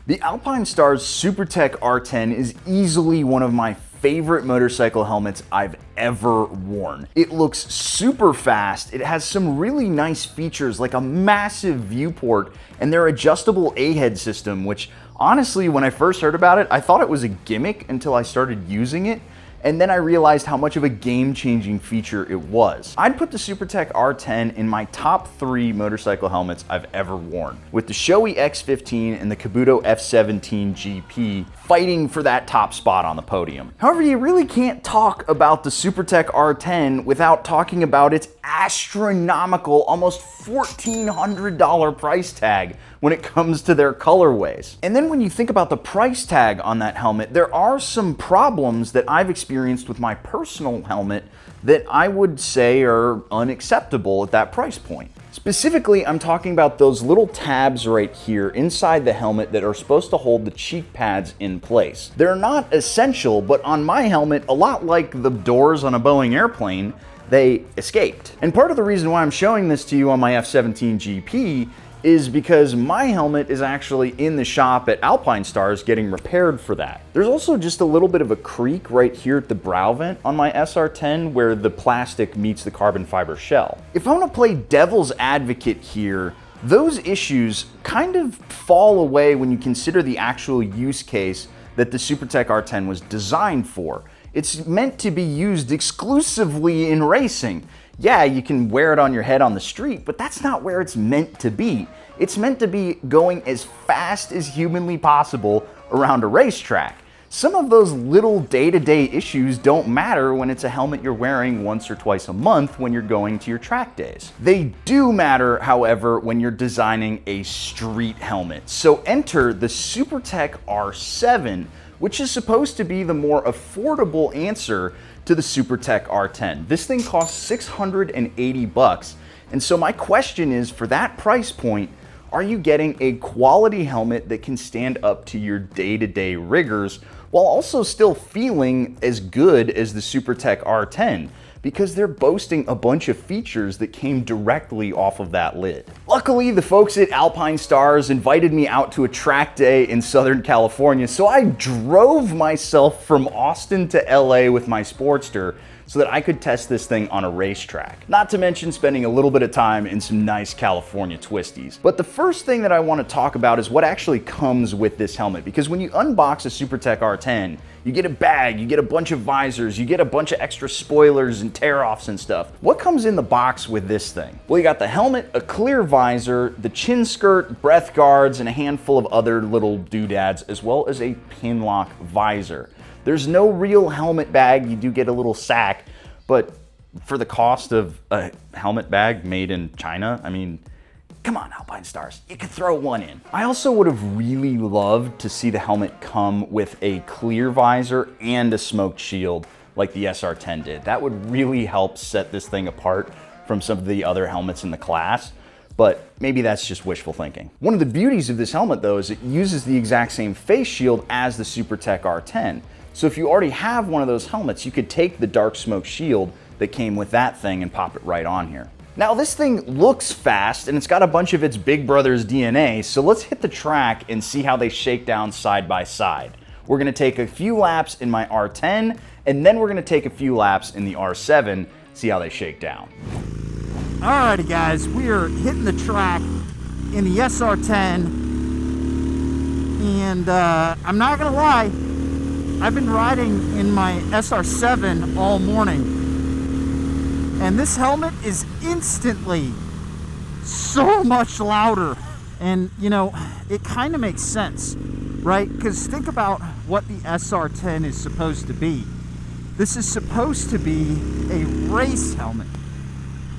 The Alpinestars Supertech R10 is easily one of my favorite motorcycle helmets I've ever worn. It looks super fast, it has some really nice features like a massive viewport and their adjustable A-head system, which honestly, when I first heard about it, I thought it was a gimmick until I started using it. And then I realized how much of a game-changing feature it was. I'd put the Supertech R10 in my top 3 motorcycle helmets I've ever worn, with the Shoei X15 and the Kabuto F17 GP fighting for that top spot on the podium. However, you really can't talk about the Supertech R10 without talking about its astronomical, almost $1,400 price tag when it comes to their colorways. And then when you think about the price tag on that helmet, there are some problems that I've experienced with my personal helmet that I would say are unacceptable at that price point. Specifically, I'm talking about those little tabs right here inside the helmet that are supposed to hold the cheek pads in place. They're not essential, but on my helmet, a lot like the doors on a Boeing airplane, they escaped. And part of the reason why I'm showing this to you on my F17 GP is because my helmet is actually in the shop at Alpinestars getting repaired for that. There's also just a little bit of a creak right here at the brow vent on my SR-10 where the plastic meets the carbon fiber shell. If I want to play devil's advocate here, those issues kind of fall away when you consider the actual use case that the Supertech R10 was designed for. It's meant to be used exclusively in racing. Yeah, you can wear it on your head on the street, but that's not where it's meant to be. It's meant to be going as fast as humanly possible around a racetrack. Some of those little day-to-day issues don't matter when it's a helmet you're wearing once or twice a month when you're going to your track days. They do matter, however, when you're designing a street helmet. So enter the Supertech R7, which is supposed to be the more affordable answer to the Supertech R10. This thing costs $680, and so my question is, for that price point, are you getting a quality helmet that can stand up to your day-to-day rigors while also still feeling as good as the Supertech R10? Because they're boasting a bunch of features that came directly off of that lid. Luckily, the folks at Alpinestars invited me out to a track day in Southern California, so I drove myself from Austin to LA with my Sportster so that I could test this thing on a racetrack. Not to mention spending a little bit of time in some nice California twisties. But the first thing that I want to talk about is what actually comes with this helmet, because when you unbox a Supertech R10, you get a bag, you get a bunch of visors, you get a bunch of extra spoilers and tear-offs and stuff. What comes in the box with this thing? Well, you got the helmet, a clear visor, the chin skirt, breath guards, and a handful of other little doodads, as well as a pin lock visor. There's no real helmet bag, you do get a little sack, but for the cost of a helmet bag made in China, I mean, come on, Alpinestars, you could throw one in. I also would have really loved to see the helmet come with a clear visor and a smoke shield like the SR-10 did. That would really help set this thing apart from some of the other helmets in the class, but maybe that's just wishful thinking. One of the beauties of this helmet though is it uses the exact same face shield as the Supertech R10. So if you already have one of those helmets, you could take the dark smoke shield that came with that thing and pop it right on here. Now this thing looks fast and it's got a bunch of its big brother's DNA, so let's hit the track and see how they shake down side by side. We're gonna take a few laps in my R10 and then we're gonna take a few laps in the R7, see how they shake down. Alrighty guys, we are hitting the track in the SR-10 and I'm not gonna lie, I've been riding in my SR-7 all morning, and this helmet is instantly so much louder. And you know, it kind of makes sense, right? Because think about what the SR-10 is supposed to be. This is supposed to be a race helmet.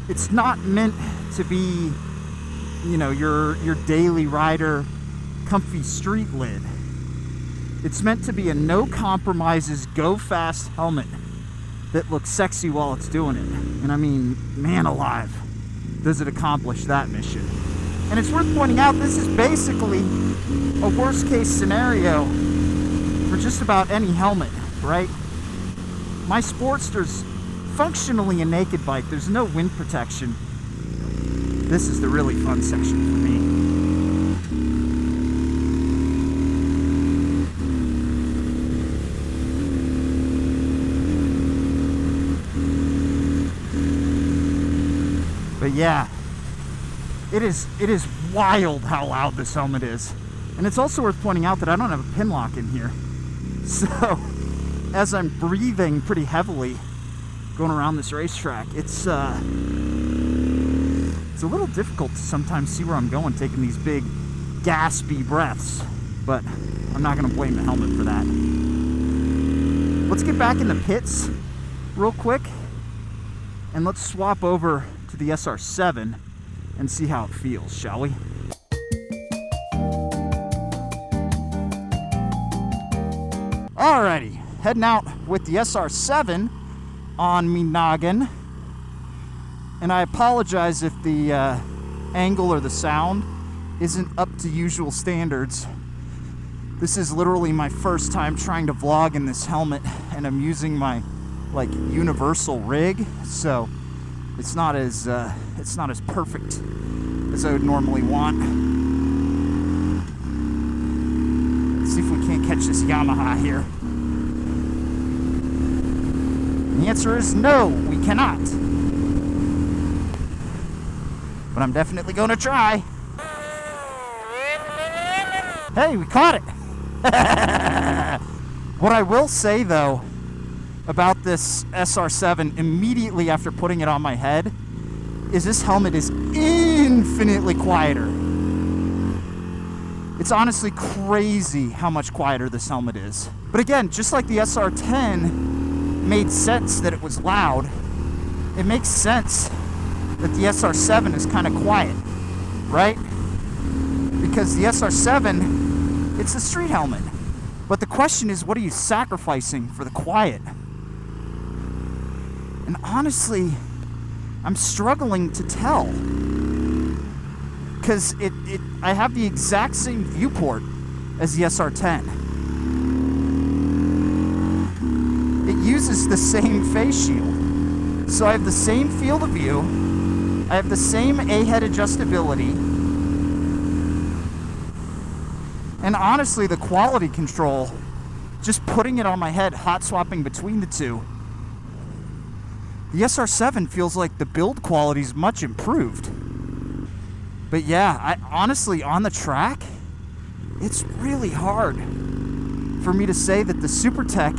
It's not meant to be, you know, your daily rider comfy street lid. It's meant to be a no compromises, go fast helmet that looks sexy while it's doing it. And I mean, man alive, does it accomplish that mission. And it's worth pointing out, this is basically a worst case scenario for just about any helmet, right? My Sportster's functionally a naked bike. There's no wind protection. This is the really fun section for me. But yeah, it is wild how loud this helmet is. And it's also worth pointing out that I don't have a pin lock in here. So as I'm breathing pretty heavily going around this racetrack, it's a little difficult to sometimes see where I'm going taking these big gaspy breaths, but I'm not going to blame the helmet for that. Let's get back in the pits real quick and let's swap over to the SR-7 and see how it feels, shall we? Alrighty, heading out with the SR-7 on me noggin. And I apologize if the angle or the sound isn't up to usual standards. This is literally my first time trying to vlog in this helmet, and I'm using my like universal rig, so it's not as perfect as I would normally want. Let's see if we can't catch this Yamaha here. The answer is no, we cannot. But I'm definitely going to try. Hey, we caught it. What I will say though about this SR-7 immediately after putting it on my head is this helmet is infinitely quieter. It's honestly crazy how much quieter this helmet is. But again, just like the SR-10 made sense that it was loud, it makes sense that the SR-7 is kind of quiet, right? Because the SR-7, it's a street helmet. But the question is, what are you sacrificing for the quiet? And honestly, I'm struggling to tell. Because I have the exact same viewport as the SR-10. It uses the same face shield. So I have the same field of view, I have the same A-head adjustability, and honestly, the quality control, just putting it on my head, hot swapping between the two, the SR-7 feels like the build quality is much improved. But yeah, honestly, on the track, it's really hard for me to say that the Supertech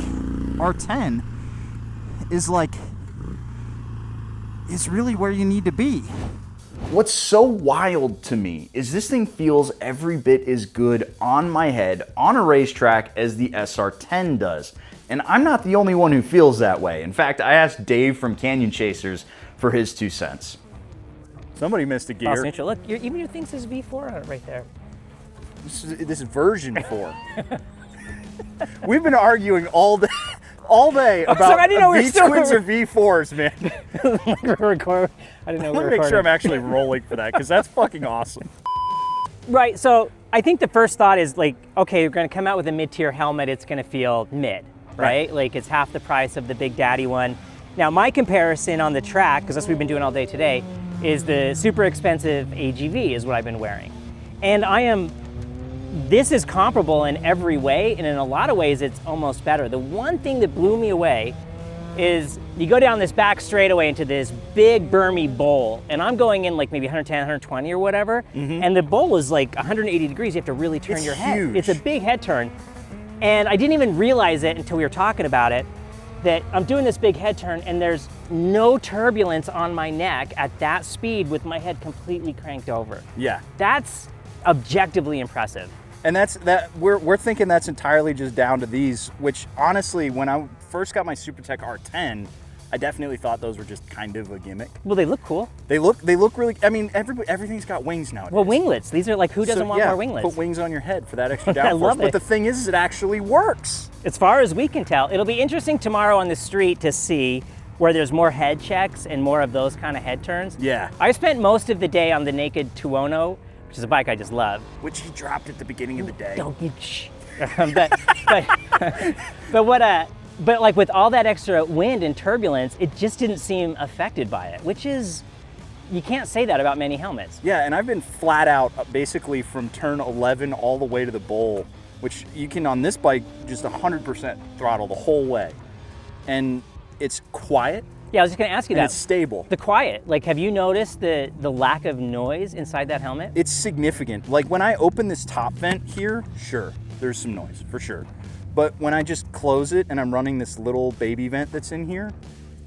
R10 is really where you need to be. What's so wild to me is this thing feels every bit as good on my head on a racetrack as the SR-10 does. And I'm not the only one who feels that way. In fact, I asked Dave from Canyon Chasers for his 2 cents. Somebody missed a gear. Look, even your thing says V4 on it right there. This is version 4. We've been arguing all day about V-twins or V4s, man. I didn't know we were Let me make sure I'm actually rolling for that, because that's fucking awesome. Right, so I think the first thought is like, okay, you're gonna come out with a mid-tier helmet, it's gonna feel mid, right? Like it's half the price of the Big Daddy one. Now my comparison on the track, because that's what we've been doing all day today, is the super expensive AGV is what I've been wearing. And this is comparable in every way, and in a lot of ways it's almost better. The one thing that blew me away is you go down this back straightaway into this big bermy bowl, and I'm going in like maybe 110, 120 or whatever, and the bowl is like 180 degrees. You have to really turn your head. Huge. It's a big head turn. And I didn't even realize it until we were talking about it, that I'm doing this big head turn and there's no turbulence on my neck at that speed with my head completely cranked over. Yeah. That's objectively impressive. And we're thinking that's entirely just down to these, which honestly, when I first got my Supertech R10, I definitely thought those were just kind of a gimmick. Well, they look cool. They look really, I mean, everything's got wings nowadays. Well, winglets. These are like, who doesn't want more winglets? Put wings on your head for that extra downforce. I love it. But the thing is it actually works. As far as we can tell, it'll be interesting tomorrow on the street to see where there's more head checks and more of those kind of head turns. Yeah. I spent most of the day on the Naked Tuono, which is a bike I just love. Which he dropped at the beginning of the day. Don't you shh. But like with all that extra wind and turbulence, it just didn't seem affected by it, which is, you can't say that about many helmets. Yeah, and I've been flat out basically from turn 11 all the way to the bowl, which you can on this bike just 100% throttle the whole way. And it's quiet. Yeah, I was just gonna ask you and that. it's stable. The quiet, like have you noticed the lack of noise inside that helmet? It's significant. Like when I open this top vent here, sure, there's some noise for sure. But when I just close it and I'm running this little baby vent that's in here,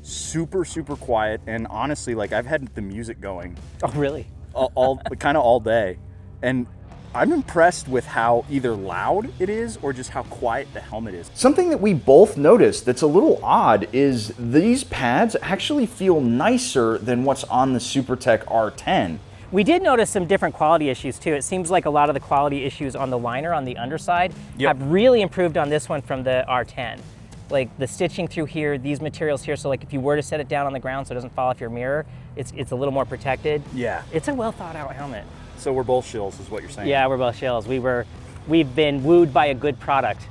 super, super quiet. And honestly, like I've had the music going Oh, really? all kind of all day. And I'm impressed with how either loud it is or just how quiet the helmet is. Something that we both noticed that's a little odd is these pads actually feel nicer than what's on the Supertech R10. We did notice some different quality issues too. It seems like a lot of the quality issues on the liner on the underside have really improved on this one from the R10. Like the stitching through here, these materials here, so like if you were to set it down on the ground so it doesn't fall off your mirror, it's a little more protected. Yeah. It's a well thought out helmet. So we're both shills is what you're saying. Yeah, we're both shills. We've been wooed by a good product.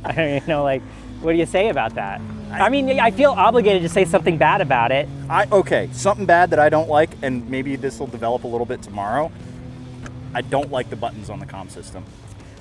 I don't even know, like, what do you say about that? I mean, I feel obligated to say something bad about it. Okay, something bad that I don't like, and maybe this will develop a little bit tomorrow. I don't like the buttons on the comm system.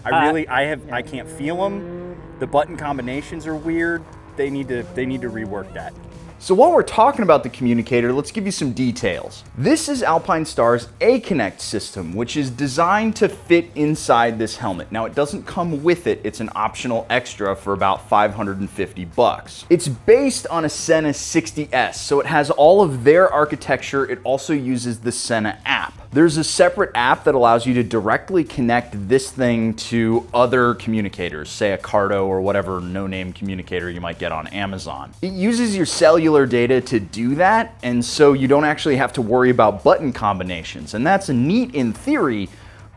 I can't feel them. The button combinations are weird. They need to rework that. So while we're talking about the communicator, let's give you some details. This is Alpinestars A-Connect system, which is designed to fit inside this helmet. Now it doesn't come with it, it's an optional extra for about $550. It's based on a Sena 60S, so it has all of their architecture. It also uses the Sena app. There's a separate app that allows you to directly connect this thing to other communicators, say a Cardo or whatever no-name communicator you might get on Amazon. It uses your cellular data to do that, and so you don't actually have to worry about button combinations. And that's neat in theory,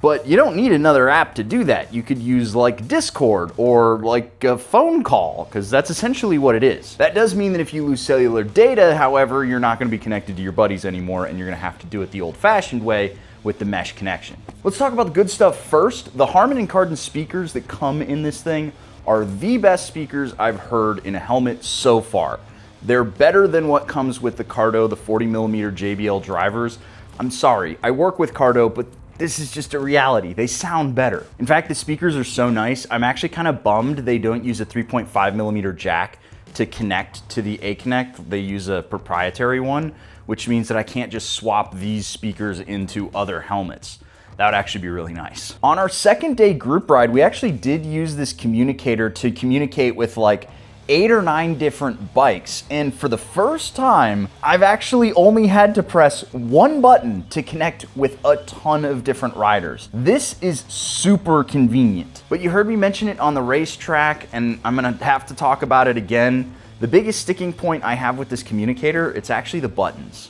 but you don't need another app to do that. You could use like Discord or like a phone call, because that's essentially what it is. That does mean that if you lose cellular data, however, you're not going to be connected to your buddies anymore, and you're going to have to do it the old-fashioned way with the mesh connection. Let's talk about the good stuff first. The Harman & Kardon speakers that come in this thing are the best speakers I've heard in a helmet so far. They're better than what comes with the Cardo, the 40mm JBL drivers. I'm sorry, I work with Cardo, but this is just a reality. They sound better. In fact, the speakers are so nice, I'm actually kind of bummed they don't use a 3.5mm jack to connect to the A-Connect. They use a proprietary one, which means that I can't just swap these speakers into other helmets. That would actually be really nice. On our second day group ride, we actually did use this communicator to communicate with like 8 or 9 different bikes, and for the first time, I've actually only had to press one button to connect with a ton of different riders. This is super convenient. But you heard me mention it on the racetrack, and I'm gonna have to talk about it again. The biggest sticking point I have with this communicator, it's actually the buttons.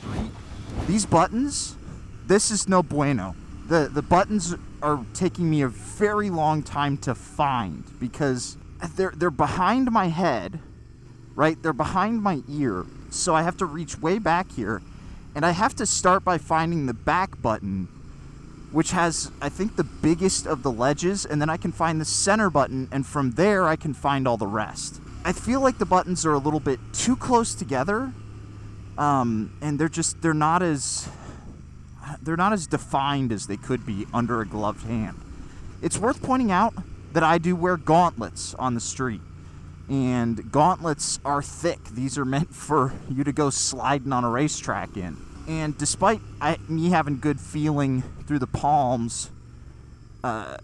These buttons, this is no bueno. The buttons are taking me a very long time to find because they're behind my head, right? They're behind my ear, so I have to reach way back here, and I have to start by finding the back button, which has, I think, the biggest of the ledges, and then I can find the center button, and from there I can find all the rest. I feel like the buttons are a little bit too close together, and they're not as defined as they could be under a gloved hand. It's worth pointing out that I do wear gauntlets on the street, and gauntlets are thick. These are meant for you to go sliding on a racetrack in. And despite me having good feeling through the palms, at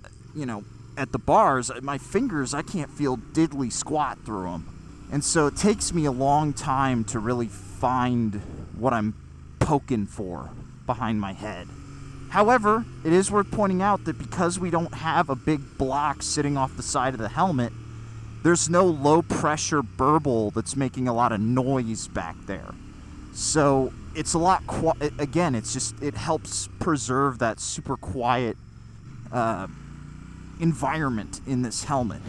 the bars, my fingers, I can't feel diddly squat through them. And so it takes me a long time to really find what I'm poking for behind my head. However, it is worth pointing out that because we don't have a big block sitting off the side of the helmet, there's no low pressure burble that's making a lot of noise back there. So it's a lot, again, it helps preserve that super quiet environment in this helmet.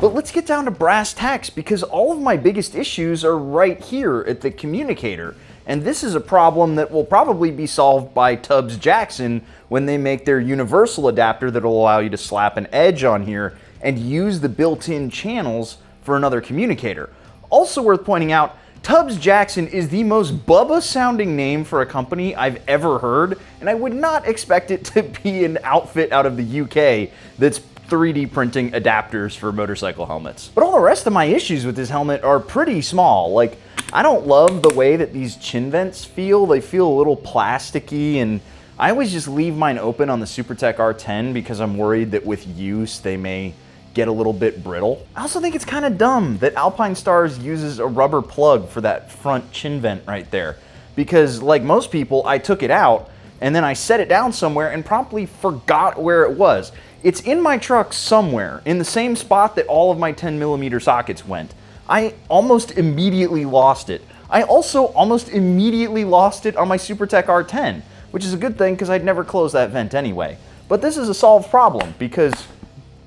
But let's get down to brass tacks, because all of my biggest issues are right here at the communicator. And this is a problem that will probably be solved by Tubbs Jackson when they make their universal adapter that will allow you to slap an edge on here and use the built-in channels for another communicator. Also worth pointing out, Tubbs Jackson is the most Bubba-sounding name for a company I've ever heard, and I would not expect it to be an outfit out of the UK that's 3D printing adapters for motorcycle helmets. But all the rest of my issues with this helmet are pretty small. Like, I don't love the way that these chin vents feel. They feel a little plasticky, and I always just leave mine open on the Supertech R10 because I'm worried that with use they may get a little bit brittle. I also think it's kind of dumb that Alpinestars uses a rubber plug for that front chin vent right there, because like most people, I took it out and then I set it down somewhere and promptly forgot where it was. It's in my truck somewhere, in the same spot that all of my 10mm sockets went. I almost immediately lost it. I also almost immediately lost it on my Supertech R10, which is a good thing because I'd never close that vent anyway. But this is a solved problem because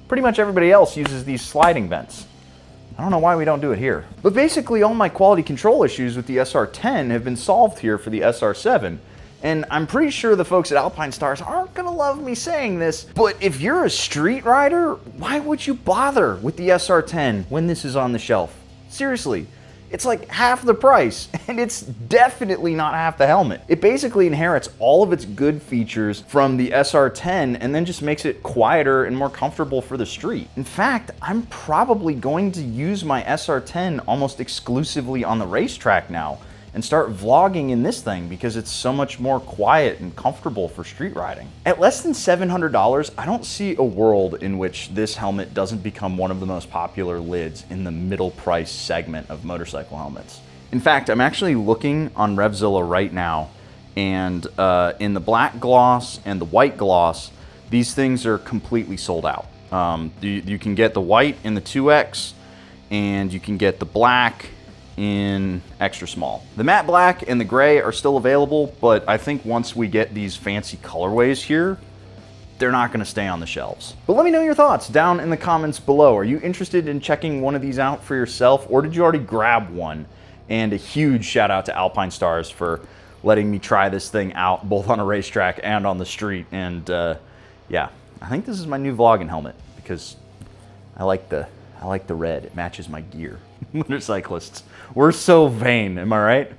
pretty much everybody else uses these sliding vents. I don't know why we don't do it here. But basically all my quality control issues with the SR10 have been solved here for the SR-7. And I'm pretty sure the folks at Alpinestars aren't gonna love me saying this, but if you're a street rider, why would you bother with the SR-10 when this is on the shelf? Seriously, it's like half the price, and it's definitely not half the helmet. It basically inherits all of its good features from the SR-10 and then just makes it quieter and more comfortable for the street. In fact, I'm probably going to use my SR-10 almost exclusively on the racetrack now and start vlogging in this thing because it's so much more quiet and comfortable for street riding. At less than $700, I don't see a world in which this helmet doesn't become one of the most popular lids in the middle price segment of motorcycle helmets. In fact, I'm actually looking on Revzilla right now, and in the black gloss and the white gloss, these things are completely sold out. You can get the white in the 2X, and you can get the black in extra small. The matte black and the gray are still available, but I think once we get these fancy colorways here, they're not gonna stay on the shelves. But let me know your thoughts down in the comments below. Are you interested in checking one of these out for yourself, or did you already grab one? And a huge shout out to Alpinestars for letting me try this thing out both on a racetrack and on the street. And yeah, I think this is my new vlogging helmet because I like the red. It matches my gear. Motorcyclists, we're so vain, am I right?